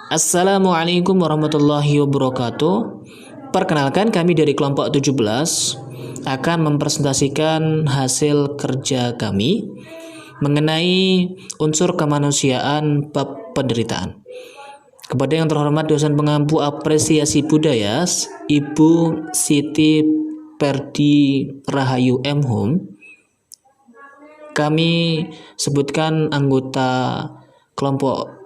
Assalamualaikum warahmatullahi wabarakatuh. Perkenalkan, kami dari kelompok 17 akan mempresentasikan hasil kerja kami mengenai unsur kemanusiaan bab penderitaan. Kepada yang terhormat dosen pengampu apresiasi budaya Ibu Siti Perdi Rahayu M. Hum, kami sebutkan anggota kelompok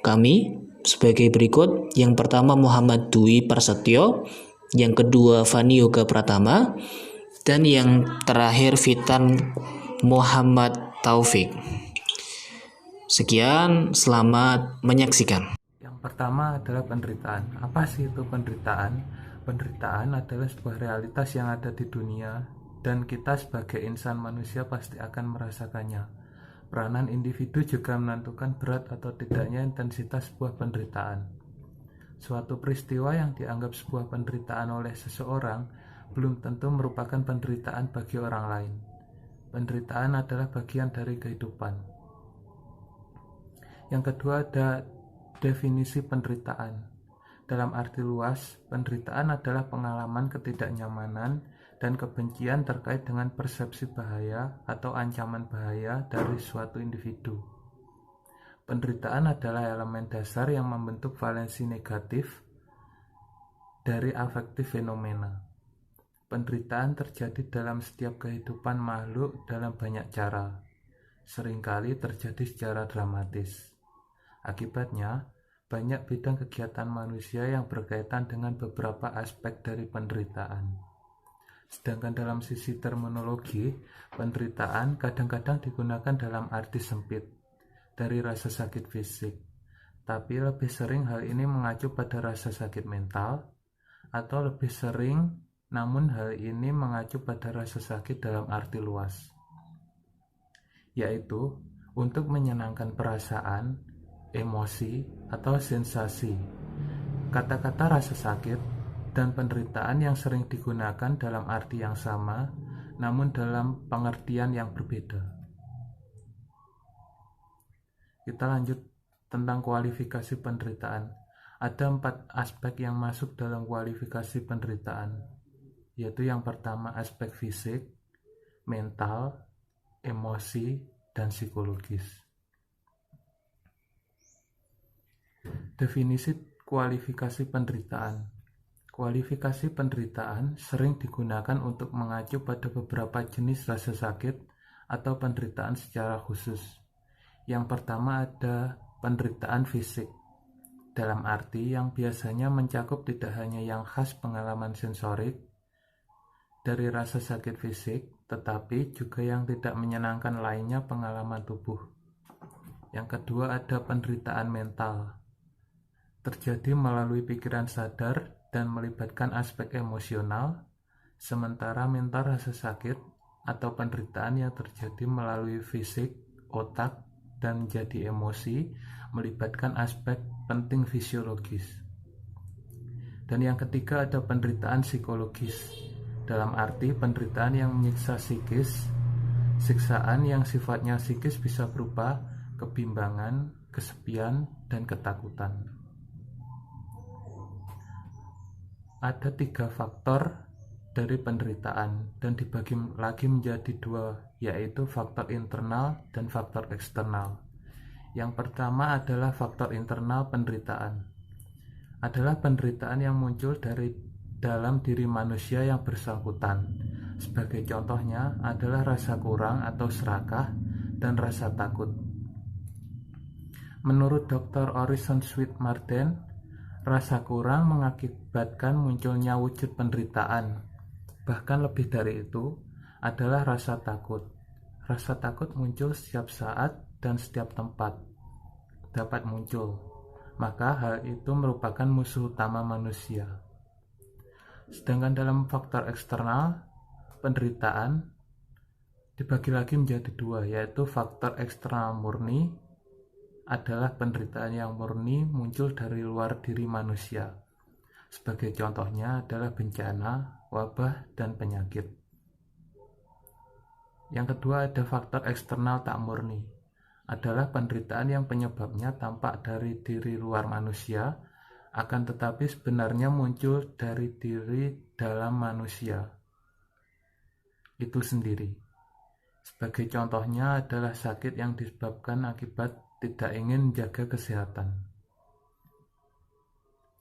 kami sebagai berikut. Yang pertama Muhammad Dwi Prasetyo, yang kedua Fani Yoga Pratama, dan yang terakhir Fitan Muhammad Taufik. Sekian, selamat menyaksikan. Yang pertama adalah penderitaan. Apa sih itu penderitaan? Penderitaan adalah sebuah realitas yang ada di dunia dan kita sebagai insan manusia pasti akan merasakannya. Peranan individu juga menentukan berat atau tidaknya intensitas sebuah penderitaan. Suatu peristiwa yang dianggap sebuah penderitaan oleh seseorang belum tentu merupakan penderitaan bagi orang lain. Penderitaan adalah bagian dari kehidupan. Yang kedua ada definisi penderitaan. Dalam arti luas, penderitaan adalah pengalaman ketidaknyamanan dan kebencian terkait dengan persepsi bahaya atau ancaman bahaya dari suatu individu. Penderitaan adalah elemen dasar yang membentuk valensi negatif dari afektif fenomena. Penderitaan terjadi dalam setiap kehidupan makhluk dalam banyak cara, seringkali terjadi secara dramatis. Akibatnya, banyak bidang kegiatan manusia yang berkaitan dengan beberapa aspek dari penderitaan. Sedangkan dalam sisi terminologi, penderitaan kadang-kadang digunakan dalam arti sempit, dari rasa sakit fisik, tapi lebih sering hal ini mengacu pada rasa sakit mental, atau lebih sering namun hal ini mengacu pada rasa sakit dalam arti luas, yaitu untuk menyenangkan perasaan, emosi, atau sensasi. Kata-kata rasa sakit dan penderitaan yang sering digunakan dalam arti yang sama, namun dalam pengertian yang berbeda. Kita lanjut tentang kualifikasi penderitaan. Ada 4 aspek yang masuk dalam kualifikasi penderitaan, yaitu yang pertama aspek fisik, mental, emosi, dan psikologis. Definisi kualifikasi penderitaan. Kualifikasi penderitaan sering digunakan untuk mengacu pada beberapa jenis rasa sakit atau penderitaan secara khusus. Yang pertama ada penderitaan fisik, dalam arti yang biasanya mencakup tidak hanya yang khas pengalaman sensorik dari rasa sakit fisik, tetapi juga yang tidak menyenangkan lainnya pengalaman tubuh. Yang kedua ada penderitaan mental, terjadi melalui pikiran sadar dan melibatkan aspek emosional, sementara mental rasa sakit atau penderitaan yang terjadi melalui fisik, otak, dan menjadi emosi melibatkan aspek penting fisiologis. Dan yang ketiga ada penderitaan psikologis, dalam arti penderitaan yang menyiksa psikis. Siksaan yang sifatnya psikis bisa berupa kebimbangan, kesepian, dan ketakutan. Ada 3 faktor dari penderitaan dan dibagi lagi menjadi 2, yaitu faktor internal dan faktor eksternal. Yang pertama adalah faktor internal penderitaan. Adalah penderitaan yang muncul dari dalam diri manusia yang bersangkutan. Sebagai contohnya adalah rasa kurang atau serakah dan rasa takut. Menurut Dr. Orison Swett Marden, rasa kurang mengakibatkan munculnya wujud penderitaan. Bahkan lebih dari itu adalah rasa takut. Rasa takut muncul setiap saat dan setiap tempat dapat muncul. Maka hal itu merupakan musuh utama manusia. Sedangkan dalam faktor eksternal, penderitaan dibagi lagi menjadi 2, yaitu faktor eksternal murni adalah penderitaan yang murni muncul dari luar diri manusia. Sebagai contohnya adalah bencana, wabah, dan penyakit. Yang kedua ada faktor eksternal tak murni. adalah penderitaan yang penyebabnya tampak dari diri luar manusia, akan tetapi sebenarnya muncul dari diri dalam manusia itu sendiri. Sebagai contohnya adalah sakit yang disebabkan akibat tidak ingin menjaga kesehatan.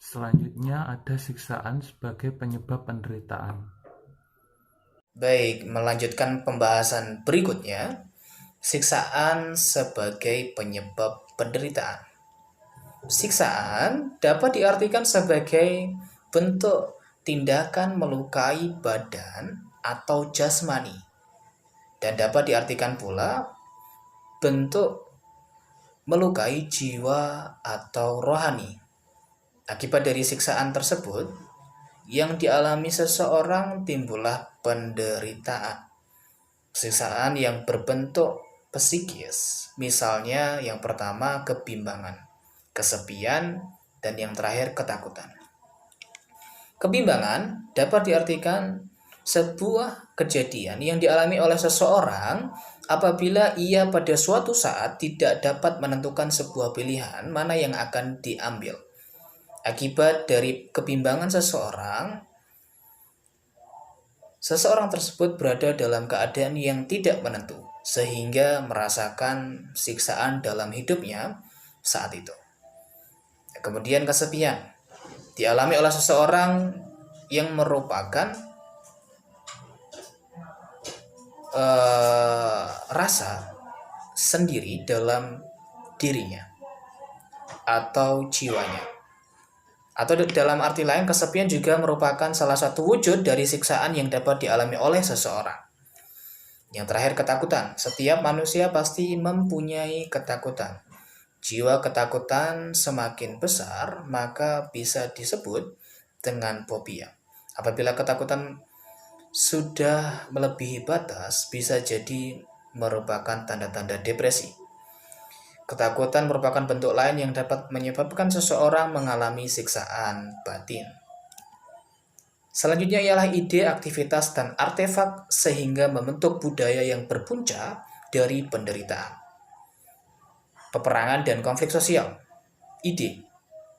Selanjutnya ada siksaan sebagai penyebab penderitaan. Baik, melanjutkan pembahasan berikutnya, siksaan sebagai penyebab penderitaan. Siksaan dapat diartikan sebagai bentuk tindakan melukai badan atau jasmani, dan dapat diartikan pula bentuk melukai jiwa atau rohani. Akibat dari siksaan tersebut yang dialami seseorang timbullah penderitaan. Siksaan yang berbentuk psikis, misalnya yang pertama kebimbangan, kesepian, dan yang terakhir ketakutan. Kebimbangan dapat diartikan sebuah kejadian yang dialami oleh seseorang apabila ia pada suatu saat tidak dapat menentukan sebuah pilihan mana yang akan diambil. Akibat dari kebimbangan seseorang tersebut berada dalam keadaan yang tidak menentu, sehingga merasakan siksaan dalam hidupnya saat itu. Kemudian kesepian dialami oleh seseorang yang merupakan rasa sendiri dalam dirinya atau jiwanya. Atau dalam arti lain, kesepian juga merupakan salah satu wujud dari siksaan yang dapat dialami oleh seseorang. Yang terakhir, ketakutan. Setiap manusia pasti mempunyai ketakutan. Jiwa ketakutan semakin besar, maka bisa disebut dengan fobia. Apabila ketakutan sudah melebihi batas, bisa jadi merupakan tanda-tanda depresi. Ketakutan merupakan bentuk lain yang dapat menyebabkan seseorang mengalami siksaan batin. Selanjutnya ialah ide, aktivitas, dan artefak sehingga membentuk budaya yang berpunca dari penderitaan. Peperangan dan konflik sosial. Ide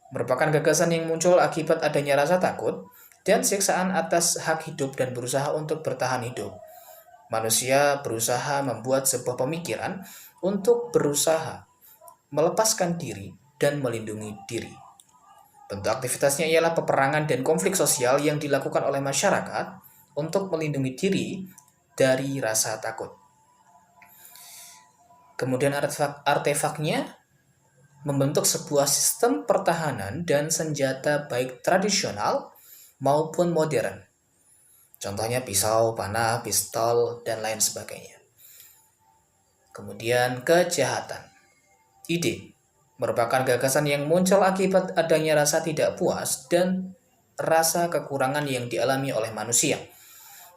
merupakan gagasan yang muncul akibat adanya rasa takut dan siksaan atas hak hidup dan berusaha untuk bertahan hidup. Manusia berusaha membuat sebuah pemikiran untuk berusaha melepaskan diri dan melindungi diri. Bentuk aktivitasnya ialah peperangan dan konflik sosial yang dilakukan oleh masyarakat untuk melindungi diri dari rasa takut. Kemudian artefaknya membentuk sebuah sistem pertahanan dan senjata baik tradisional maupun modern. Contohnya pisau, panah, pistol, dan lain sebagainya. Kemudian kejahatan. Ide merupakan gagasan yang muncul akibat adanya rasa tidak puas dan rasa kekurangan yang dialami oleh manusia.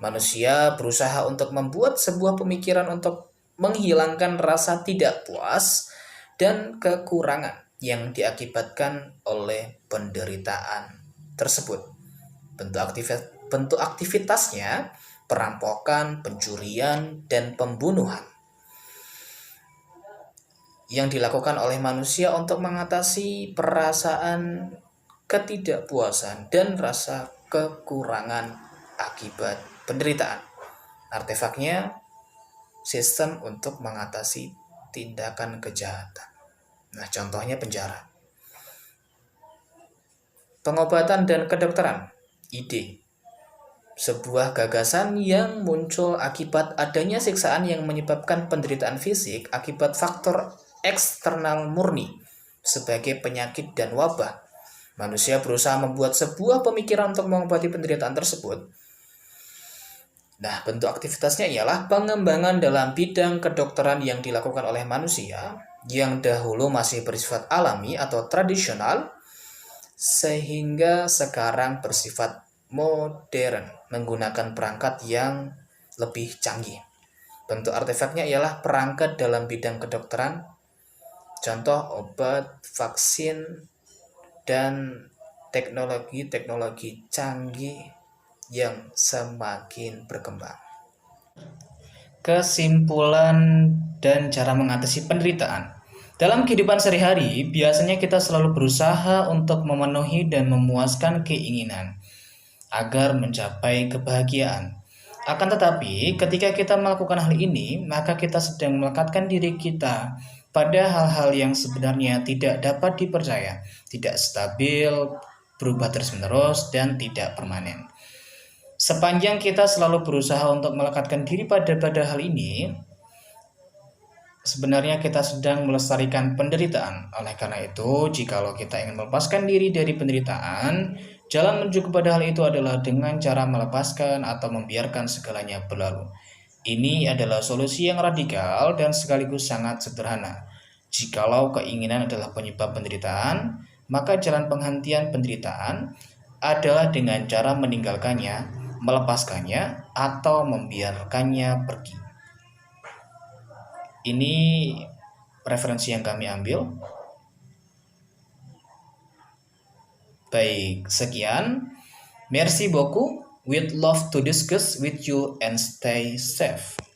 Manusia berusaha untuk membuat sebuah pemikiran untuk menghilangkan rasa tidak puas dan kekurangan yang diakibatkan oleh penderitaan tersebut. Bentuk aktivitasnya perampokan, pencurian, dan pembunuhan yang dilakukan oleh manusia untuk mengatasi perasaan ketidakpuasan dan rasa kekurangan akibat penderitaan. Artefaknya sistem untuk mengatasi tindakan kejahatan. Nah, contohnya penjara. Pengobatan dan kedokteran. Ide sebuah gagasan yang muncul akibat adanya siksaan yang menyebabkan penderitaan fisik akibat faktor eksternal murni sebagai penyakit dan wabah. Manusia berusaha membuat sebuah pemikiran untuk mengobati penderitaan tersebut. Nah, bentuk aktivitasnya ialah pengembangan dalam bidang kedokteran yang dilakukan oleh manusia yang dahulu masih bersifat alami atau tradisional sehingga sekarang bersifat modern menggunakan perangkat yang lebih canggih. Bentuk artefaknya ialah perangkat dalam bidang kedokteran, contoh obat, vaksin, dan teknologi-teknologi canggih yang semakin berkembang. kesimpulan dan cara mengatasi penderitaan. Dalam kehidupan sehari-hari, biasanya kita selalu berusaha untuk memenuhi dan memuaskan keinginan agar mencapai kebahagiaan. Akan tetapi, ketika kita melakukan hal ini, maka kita sedang melekatkan diri kita pada hal-hal yang sebenarnya tidak dapat dipercaya, tidak stabil, berubah terus-menerus, dan tidak permanen. Sepanjang kita selalu berusaha untuk melekatkan diri pada hal ini, sebenarnya kita sedang melestarikan penderitaan. Oleh karena itu, jikalau kita ingin melepaskan diri dari penderitaan, jalan menuju kepada hal itu adalah dengan cara melepaskan atau membiarkan segalanya berlalu. Ini adalah solusi yang radikal dan sekaligus sangat sederhana. Jikalau keinginan adalah penyebab penderitaan, maka jalan penghentian penderitaan adalah dengan cara meninggalkannya, melepaskannya, atau membiarkannya pergi. Ini referensi yang kami ambil. Baik, sekian. Merci beaucoup. With love to discuss with you and stay safe.